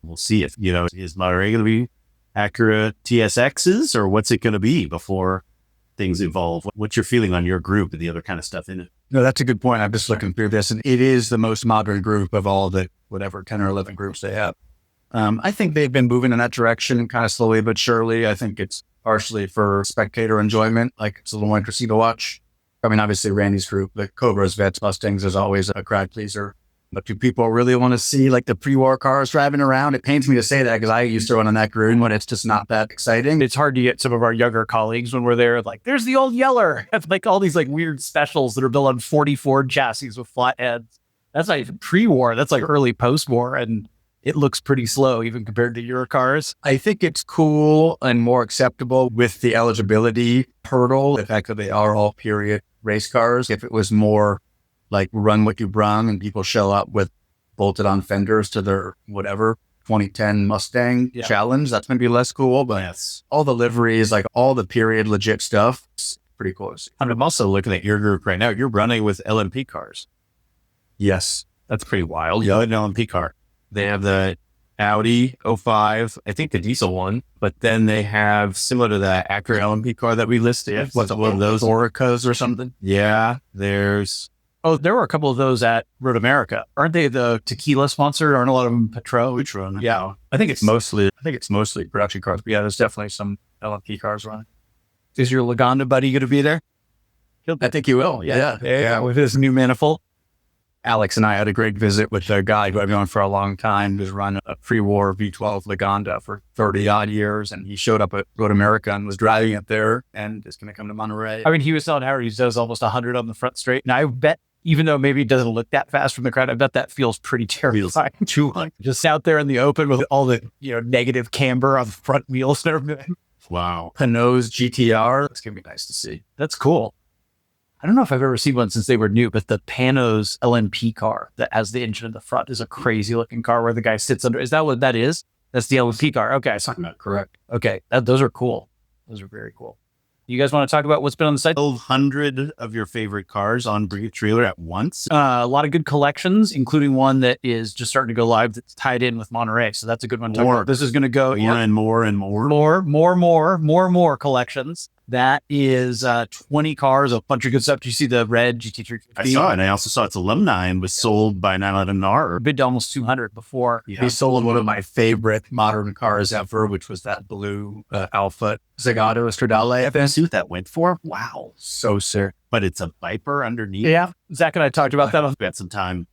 We'll see if, is Monterey going to be Acura TSXs or what's it going to be before things evolve? What's your feeling on your group and the other kind of stuff in it? No, that's a good point. I'm just looking through this, and it is the most modern group of all the, 10 or 11 groups they have. I think they've been moving in that direction kind of slowly but surely. I think it's partially for spectator enjoyment. Like, it's a little more interesting to watch. I mean, obviously, Randy's group, the Cobras, Vets, Mustangs, is always a crowd pleaser. But do people really want to see like the pre-war cars driving around? It pains me to say that because I used to run on that group when it's just not that exciting. It's hard to get some of our younger colleagues when we're there. Like, there's the old Yeller. It's like all these like weird specials that are built on 40 Ford chassis with flat heads. That's not even pre-war. That's like early post-war. And it looks pretty slow even compared to your cars. I think it's cool and more acceptable with the eligibility hurdle. The fact that they are all period race cars. If it was more like run what you brung and people show up with bolted on fenders to their 2010 Mustang challenge, that's going to be less cool. But all the liveries, like all the period legit stuff, it's pretty cool to see. I'm also looking at your group right now. You're running with LMP cars. Yes. That's pretty wild. Yeah, an LMP car. They have the Audi 05, I think the diesel one, but then they have similar to the Acura LMP car that we listed. What's one of those? Oricas or something? Yeah, there's... Oh, there were a couple of those at Road America. Aren't they the tequila sponsor? Aren't a lot of them Patron? Yeah. I think it's mostly production cars. But yeah, there's definitely some LMP cars running. Is your Lagonda buddy going to be there? I think he will. Yeah. With his new manifold. Alex and I had a great visit with a guy who I've known for a long time, who's run a pre-war V12 Lagonda for 30 odd years. And he showed up at Road America and was driving it there and is going to come to Monterey. I mean, he was telling Howard he does almost 100 on the front straight. And I bet, even though maybe it doesn't look that fast from the crowd, I bet that feels pretty terrifying. 200. Just out there in the open with all the, negative camber on the front wheels and everything. Wow. Pinot's GTR. It's going to be nice to see. That's cool. I don't know if I've ever seen one since they were new, but the Pano's LMP car that has the engine in the front is a crazy looking car where the guy sits under. Is that what that is? That's the LMP car. Okay. I saw that. Correct. Okay. Those are cool. Those are very cool. You guys want to talk about what's been on the site? 100 of your favorite cars on Brief Trailer at once. A lot of good collections, including one that is just starting to go live that's tied in with Monterey. So that's a good one to talk about. This is going to go more and more. More collections. That is 20 cars, a bunch of good stuff. Do you see the red GT350? I saw it. And I also saw its alumni and was sold by 911R. Bid to almost 200 before. Yeah. He sold one of my favorite modern cars ever, which was that blue Alpha Zagato Stradale. I think see what that went for. Wow. So sick. But it's a Viper underneath. Yeah. Zach and I talked about that. I spent some time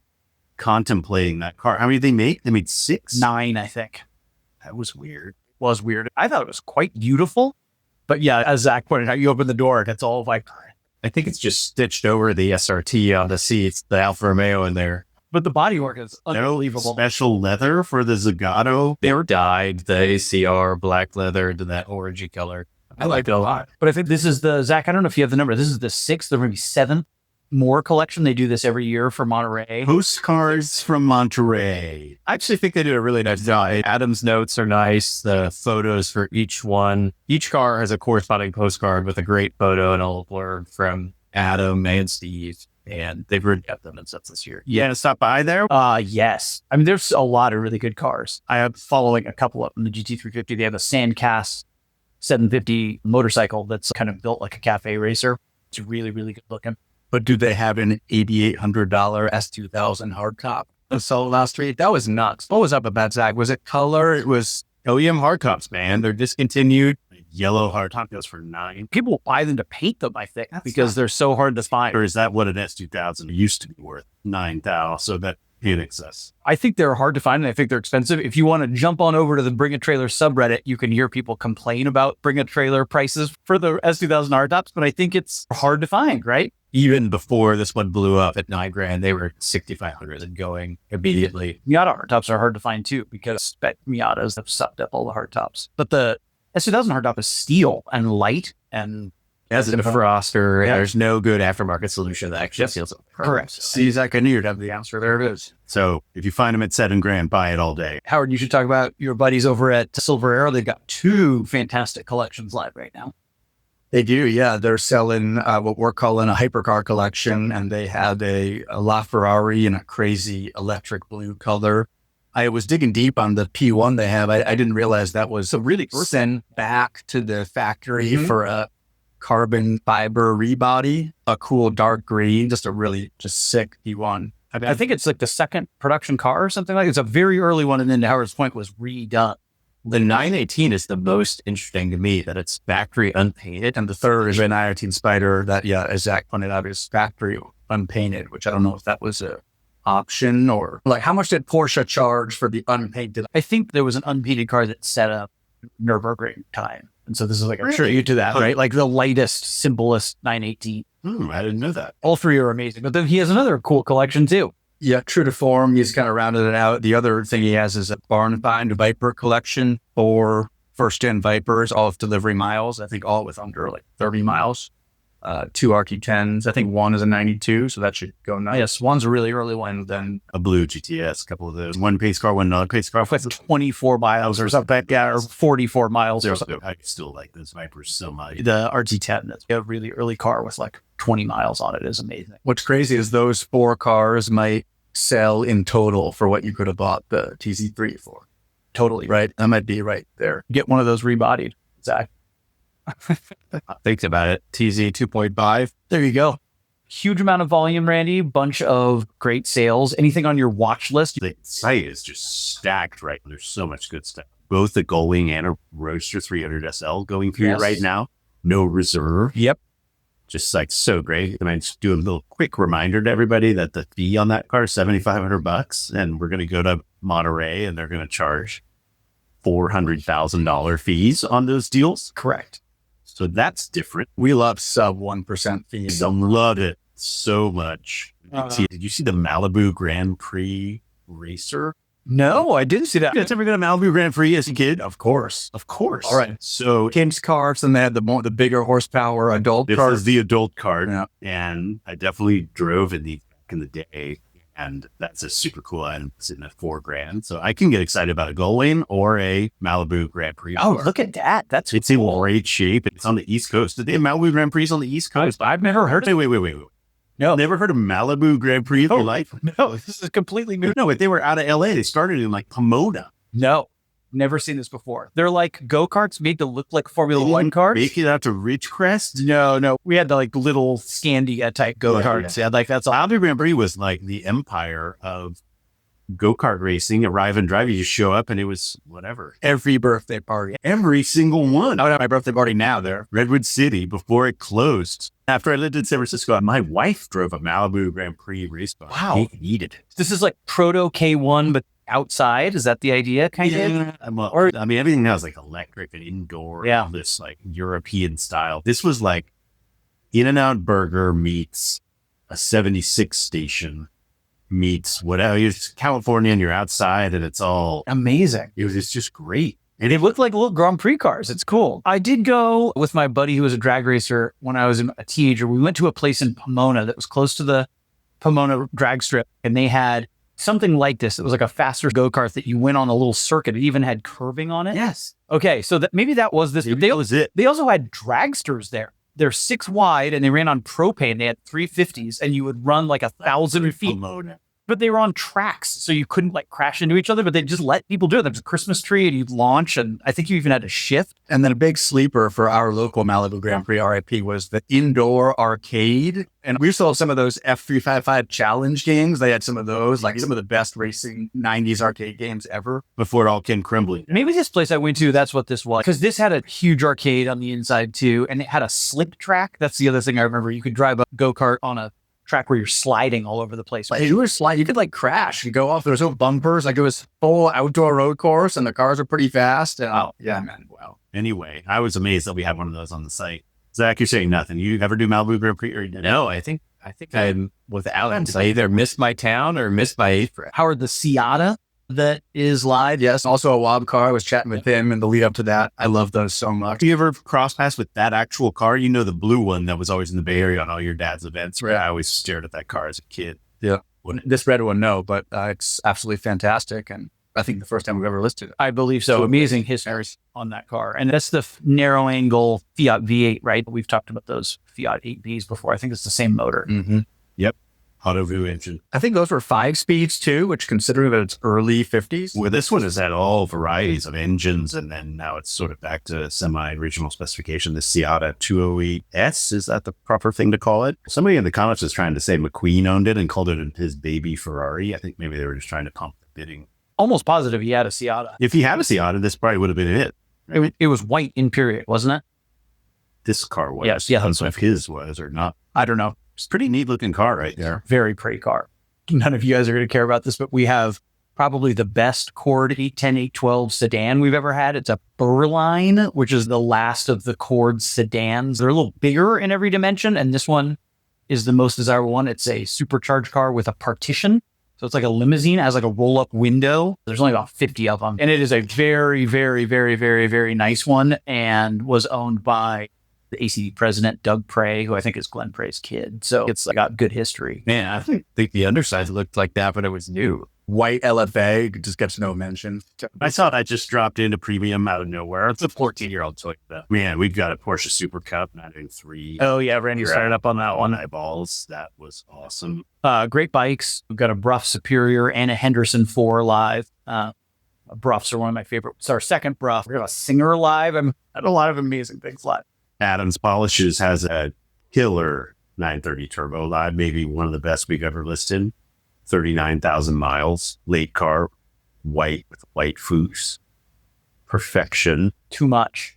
contemplating that car. How many did they make? They made 6? 9, I think. That was weird. Was weird. I thought it was quite beautiful. But yeah, as Zach pointed out, you open the door and it's all Viper. I think it's just stitched over the SRT on the seats, the Alfa Romeo in there. But the bodywork is unbelievable. No special leather for the Zagato. They were dyed, the ACR black leather to that orangey color. I like it a lot. But I think this is the, Zach, I don't know if you have the number. This is the 6th or maybe 7th Mohr collection. They do this every year for Monterey. Postcards from Monterey. I actually think they did a really nice job. Adam's notes are nice. The photos for each one. Each car has a corresponding postcard with a great photo and a little blurb from Adam and Steve. And they've really kept them in sets this year. You gonna stop by there? Yes. I mean, there's a lot of really good cars. I am following a couple of them. The GT350, they have a Sandcast 750 motorcycle that's kind of built like a cafe racer. It's really, really good looking. But do they have an $8,800 S2000 hardtop that sold last week? That was nuts. What was up about Zach? Was it color? It was OEM hardtops, man. They're discontinued. Yellow hardtop goes for $9,000. People buy them to paint them, I think, because they're so hard to find. Or is that what an S2000 used to be worth? $9,000. So that panics us. I think they're hard to find and I think they're expensive. If you want to jump on over to the Bring a Trailer subreddit, you can hear people complain about Bring a Trailer prices for the S2000 hardtops, but I think it's hard to find, right? Even before this one blew up at $9,000, they were $6,500 and going immediately. Miata hardtops are hard to find too because spec Miatas have sucked up all the hardtops. But the S2000 hardtop is steel and light and as a defroster, Yeah. there's no good aftermarket solution that actually seals it. correct. See, Zach, I knew you'd have the answer. There it is. So if you find them at $7,000, buy it all day. Howard, you should talk about your buddies over at Silver Arrow. They've got 2 fantastic collections live right now. They do, yeah. They're selling what we're calling a hypercar collection, and they had a LaFerrari in a crazy electric blue color. I was digging deep on the P1 they have. I didn't realize that was really sent back to the factory for a carbon fiber rebody, a cool dark green, just a really sick P1. I think it's like the second production car or something like that. It's a very early one, and then to Howard's point was redone. The 918 is the most interesting to me that it's factory unpainted. And the third is an 918 Spider that, as Zach pointed out, is factory unpainted, which I don't know if that was a option or like how much did Porsche charge for the unpainted? I think there was an unpainted car that set up Nürburgring time. And so this is like a Really? tribute to that, right? Like the lightest, simplest 918. I didn't know that. All 3 are amazing. But then he has another cool collection too. Yeah, true to form, he's kind of rounded it out. The other thing he has is a barn find Viper collection for first-gen Vipers, all of delivery miles. I think all with under like 30 miles. 2 RQ10s. I think one is a 92, so that should go nice. Yes, one's a really early one. And then A blue GTS, a couple of those. One pace car, one non-pace car. Like 24 miles or something. Yeah, or 44 miles or something. I still like those Vipers so much. The RT10, that's a really early car with like 20 miles on it is amazing. what's crazy is those 4 cars might sell in total for what you could have bought the TZ3 for. Totally. Right? That might be right there. Get one of those rebodied, Zach. Think about it. TZ 2.5. There you go. Huge amount of volume, Randy. Bunch of great sales. Anything on your watch list? The site is just stacked right. There's so much good stuff. Both the Gullwing and a Roadster 300 SL going through Yes. right now. No reserve. Yep. Just like so great. And I just do a little quick reminder to everybody that the fee on that car is $7,500, and we're going to go to Monterey and they're going to charge $400,000 fees on those deals. Correct. So that's different. We love sub 1% fees. I love it so much. Uh-huh. Did you see the Malibu Grand Prix racer? No, I didn't see that. You guys ever go to Malibu Grand Prix as a kid? Of course. Of course. All right. So King's cars, and they had the bigger horsepower adult this cars. is the adult card. Yeah. And I definitely drove in back in the day. And that's a super cool item sitting at $4,000. So I can get excited about a Gullwing or a Malibu Grand Prix. Oh, look at that. That's It's in great shape. It's on the East Coast. Did they have Malibu Grand Prix on the East Coast? I've never heard of Wait. No. Never heard of Malibu Grand Prix in your life? No, this is completely new. No, but they were out of LA. They started in like Pomona. No. Never seen this before. They're like go-karts made to look like Formula One cars. Make it out to Ridgecrest? No. We had the like little Scandia type go-karts. Yeah, like that's all. Bobby Grand Prix was like the empire of go-kart racing. Arrive and drive, you just show up and it was whatever. Every birthday party. Every single one. I would have my birthday party now there. Redwood City before it closed. After I lived in San Francisco, my wife drove a Malibu Grand Prix race car. Wow. Needed it. This is like proto K1, but outside. Is that the idea? Kind of? I mean, everything now is like electric and indoor. Yeah. And this like European style. This was like In-N-Out Burger meets a 76 station meets whatever. It's California and you're outside and it's all Amazing. it's just great. And it looked like little Grand Prix cars. It's cool. I did go with my buddy who was a drag racer when I was a teenager. We went to a place in Pomona that was close to the Pomona drag strip, and they had something like this. It was like a faster go-kart that you went on a little circuit. It even had curving on it. Yes. Okay, so maybe that was this. That was it. They also had dragsters there. They're 6 wide, and they ran on propane. They had 350s, and you would run like 1,000 feet. Pomona. But they were on tracks, so you couldn't like crash into each other, but they just let people do it. There was a Christmas tree and you'd launch, and I think you even had to shift. And then a big sleeper for our local Malibu Grand Prix RIP was the indoor arcade. And we saw some of those F355 challenge games. They had some of those, like some of the best racing 90s arcade games ever. Before it all came crumbling. Maybe this place I went to, that's what this was. Because this had a huge arcade on the inside too, and it had a slip track. That's the other thing I remember. You could drive a go-kart on a track where you're sliding all over the place. Like, you were slide, you could like crash. You go off. There was no bumpers. Like it was full outdoor road course, and the cars were pretty fast. And yeah, man, wow. Anyway, I was amazed that we had one of those on the site. Zach, you're saying nothing. You ever do Malibu Grand Prix? Or No, I think I'm with Alex. I either missed my town or missed my eighth. Howard, the Seata that is live. Yes, also a Wob car. I was chatting with him in the lead up to that. I love those so much. Do you ever cross paths with that actual car? You know, the blue one that was always in the Bay Area on all your dad's events. Right. I always stared at that car as a kid. Yeah. This red one, no, but it's absolutely fantastic. And I think the first time we've ever listed it. I believe so. Amazing history on that car. And that's the narrow angle Fiat V8, right? We've talked about those Fiat 8Bs before. I think it's the same motor. Mm-hmm. Yep. Auto View engine. I think those were 5 speeds too, which considering that it's early 50s. Well, this one has had all varieties of engines, and then now it's sort of back to semi-regional specification. The Seata 208S, is that the proper thing to call it? Somebody in the comments was trying to say McQueen owned it and called it his baby Ferrari. I think maybe they were just trying to pump the bidding. Almost positive he had a Seata. If he had a Seata, this probably would have been it. It was white in period, wasn't it? This car was. Yes, yeah. I don't know if his was or not. I don't know. It's a pretty neat looking car right there. Very pretty car. None of you guys are going to care about this, but we have probably the best Cord 810, 812 sedan we've ever had. It's a Berline, which is the last of the Cord sedans. They're a little bigger in every dimension, and this one is the most desirable one. It's a supercharged car with a partition. So it's like a limousine, has like a roll-up window. There's only about 50 of them. And it is a very, very, very, very, very nice one, and was owned by the ACD president, Doug Prey, who I think is Glenn Prey's kid. So it's got good history. Man, I think the underside looked like that, but it was new. White LFA just gets no mention. I thought I just dropped into premium out of nowhere. It's a 14-year-old Toyota. Man, we've got a Porsche Super Cup 993. Oh, yeah. Randy started up on that one. Eyeballs. That was awesome. Great bikes. We've got a Bruff Superior and a Henderson 4 live. Bruffs are one of my favorite. It's our second Bruff. We got a Singer live. I've had a lot of amazing things live. Adams Polishes has a killer 930 Turbo live, maybe one of the best we've ever listed. 39,000 miles, late car, white with white foose. Perfection. Too much.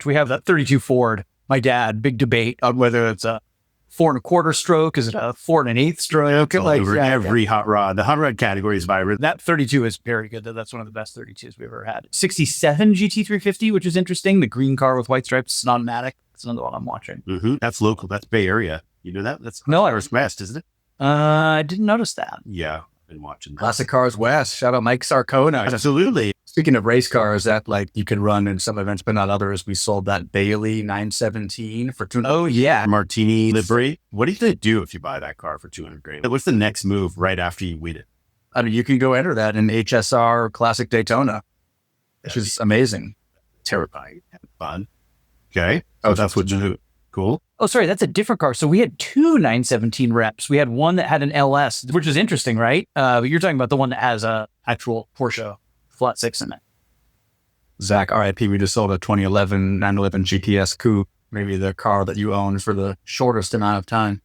We have that 32 Ford. My dad, big debate on whether it's a 4 1/4 stroke. Is it a 4 1/8 stroke? Like every hot rod. The hot rod category is vibrant. That 32 is very good. That's one of the best 32s we've ever had. 67 GT350, which is interesting. The green car with white stripes. It's an automatic. That's another one I'm watching. Mm-hmm. That's local. That's Bay Area. You know that? That's no, Irish West, isn't it? I didn't notice that. Yeah, I've been watching that. Classic Cars West. Shout out Mike Sarcona. Absolutely. Speaking of race cars that like you can run in some events, but not others, we sold that Bailey 917 for $200. Oh, yeah. Martini livery. What do they do if you buy that car for $200,000? What's the next move right after you win it? I mean, you can go enter that in HSR Classic Daytona, which is amazing. Terrifying. Fun. Okay. Oh, that's what you do. Cool. Oh, sorry. That's a different car. So we had 2 917 reps. We had one that had an LS, which is interesting, right? But you're talking about the one that has a actual Porsche flat 6 in it. Zach, RIP, we just sold a 2011 911 GTS Coupe, maybe the car that you owned for the shortest amount of time.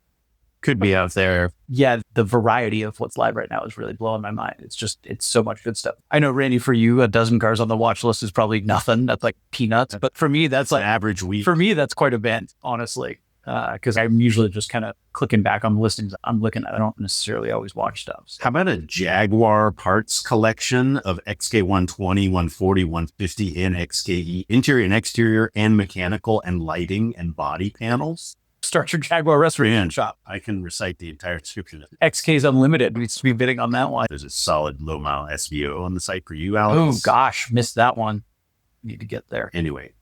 Could be out there. Yeah, the variety of what's live right now is really blowing my mind. It's so much good stuff. I know, Randy, for you, a dozen cars on the watch list is probably nothing. That's like peanuts. But for me, that's like an average week. For me, that's quite a bit, honestly, because I'm usually just kind of clicking back on listings I'm looking at. I don't necessarily always watch stuff. So. How about a Jaguar parts collection of XK120, 140, 150, and XKE, interior and exterior, and mechanical and lighting and body panels? Start your Jaguar restoration shop. I can recite the entire description. XK's Unlimited. We should be bidding on that one. There's a solid low mile SVO on the site for you, Alex. Oh, gosh. Missed that one. Need to get there. Anyway,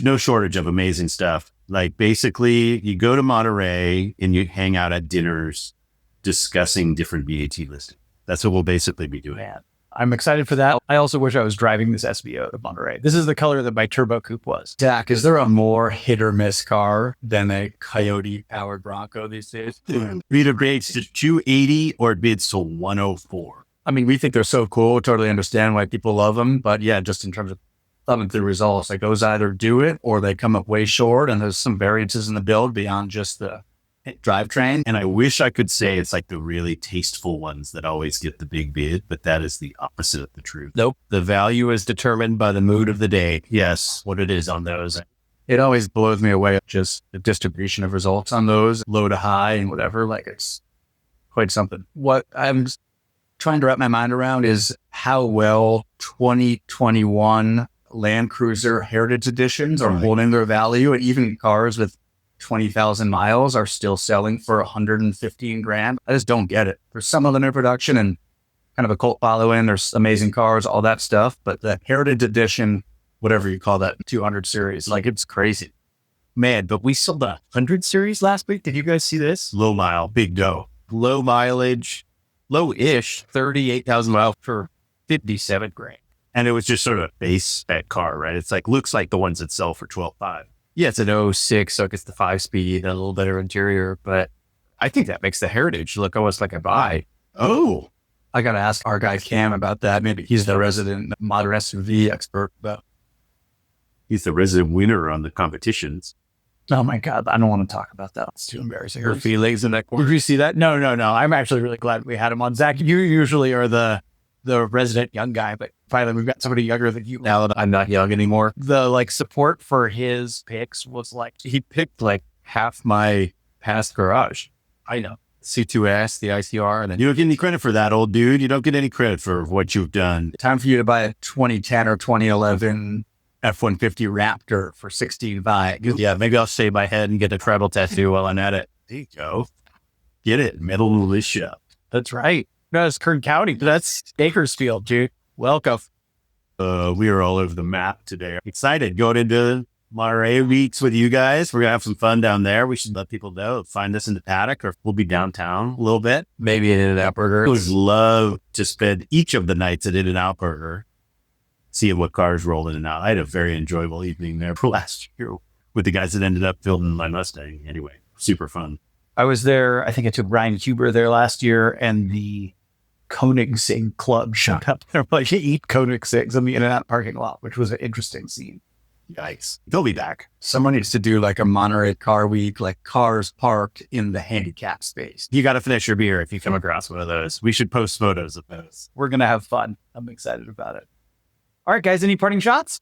no shortage of amazing stuff. Like basically, you go to Monterey and you hang out at dinners discussing different BAT listings. That's what we'll basically be doing. Man, I'm excited for that. I also wish I was driving this SVO to Monterey. This is the color that my turbo coupe was. Zach, is there a more hit or miss car than a Coyote powered Bronco these days? Either bids to 280 or it bids to 104. I mean, we think they're so cool. Totally understand why people love them. But yeah, just in terms of thumbing through results, like those either do it or they come up way short. And there's some variances in the build beyond just the drivetrain. And I wish I could say it's like the really tasteful ones that always get the big bid, but that is the opposite of the truth. Nope. The value is determined by the mood of the day. Yes. What it is on those. It always blows me away, just the distribution of results on those, low to high and whatever. Like it's quite something. What I'm trying to wrap my mind around is how well 2021 Land Cruiser Heritage Editions are holding their value, and even cars with 20,000 miles are still selling for 115 grand. I just don't get it. There's some of them in production and kind of a cult following. There's amazing cars, all that stuff. But the Heritage Edition, whatever you call that, 200 series, like it's crazy. Man, but we sold a 100 series last week. Did you guys see this? Low mile, big dough. Low mileage, low-ish, 38,000 miles for 57 grand. And it was just sort of a base spec car, right? It's like, looks like the ones that sell for 12.5. Yeah, it's an 06, so it gets the 5-speed, a little better interior, but I think that makes the Heritage look almost like a buy. Oh, I got to ask our guy Cam about that. Maybe he's the resident modern SUV expert, but he's the resident winner on the competitions. Oh my God. I don't want to talk about that. It's too embarrassing. Her feelings in that corner. Did you see that? No. I'm actually really glad we had him on. Zach, you usually are the resident young guy, but finally we've got somebody younger than you. Now that I'm not young anymore. The support for his picks was he picked half my past garage. I know. C2S, the ICR. And then you don't get any credit for that, old dude. You don't get any credit for what you've done. Time for you to buy a 2010 or 2011 F-150 Raptor for 16.5. Yeah, maybe I'll shave my head and get a tribal tattoo while I'm at it. There you go. Get it. Metal militia. That's right. No, it's Kern County. That's Bakersfield, dude. Welcome. We are all over the map today. Excited going into Monterey weeks with you guys. We're going to have some fun down there. We should let people know. Find us in the paddock, or we'll be downtown a little bit. Maybe an In-N-Out Burger. I would love to spend each of the nights at In-N-Out Burger, seeing what cars roll in and out. I had a very enjoyable evening there for last year with the guys that ended up building my Mustang. Anyway, super fun. I was there. I think I took Brian Huber there last year, and the Koenigsegg Club showed up. They're like, eat Koenigsegg's in the In-N-Out parking lot, which was an interesting scene. Yikes. They'll be back. Someone needs to do a Monterey car week, cars parked in the handicap space. You got to finish your beer if you come across one of those. We should post photos of those. We're going to have fun. I'm excited about it. All right, guys, any parting shots?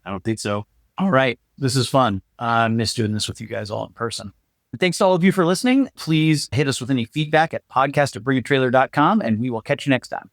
I don't think so. All right. This is fun. I miss doing this with you guys all in person. Thanks to all of you for listening. Please hit us with any feedback at podcast@bringatrailer.com, and we will catch you next time.